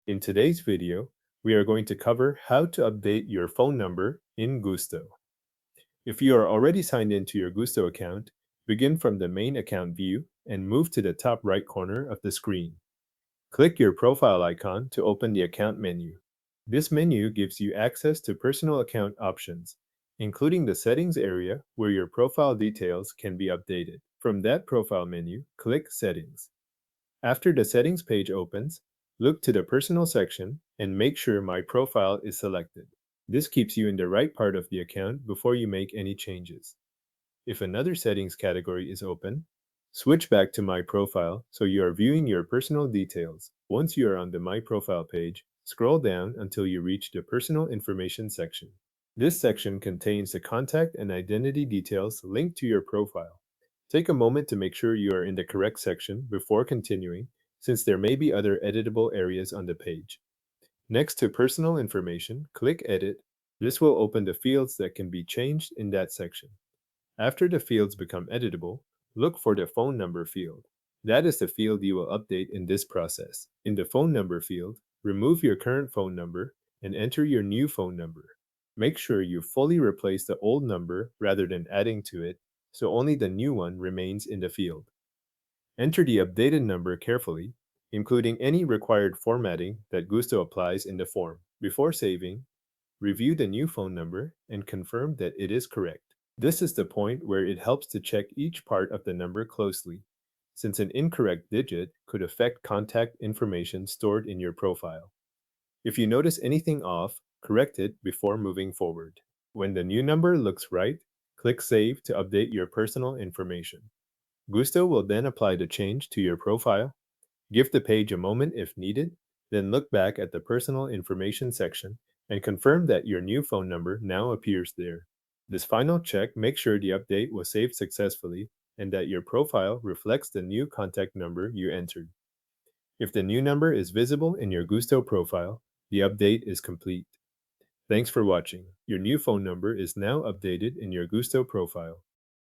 In today's video, we are going to cover how to update your phone number in Gusto. If you are already signed into your Gusto account, begin from the main account view and move to the top right corner of the screen. Click your profile icon to open the account menu. This menu gives you access to personal account options, including the settings area where your profile details can be updated. From that profile menu, click Settings. After the settings page opens, look to the personal section and make sure My Profile is selected. This keeps you in the right part of the account before you make any changes. If another settings category is open, switch back to My Profile so you are viewing your personal details. Once you are on the My Profile page, scroll down until you reach the Personal Information section. This section contains the contact and identity details linked to your profile. Take a moment to make sure you are in the correct section before continuing, since there may be other editable areas on the page. Next to Personal Information, click Edit. This will open the fields that can be changed in that section. After the fields become editable, look for the phone number field. That is the field you will update in this process. In the phone number field, remove your current phone number and enter your new phone number. Make sure you fully replace the old number rather than adding to it, so only the new one remains in the field. Enter the updated number carefully, including any required formatting that Gusto applies in the form. Before saving, review the new phone number and confirm that it is correct. This is the point where it helps to check each part of the number closely, since an incorrect digit could affect contact information stored in your profile. If you notice anything off, correct it before moving forward. When the new number looks right, click Save to update your personal information. Gusto will then apply the change to your profile. Give the page a moment if needed, then look back at the personal information section and confirm that your new phone number now appears there. This final check makes sure the update was saved successfully and that your profile reflects the new contact number you entered. If the new number is visible in your Gusto profile, the update is complete. Thanks for watching. Your new phone number is now updated in your Gusto profile.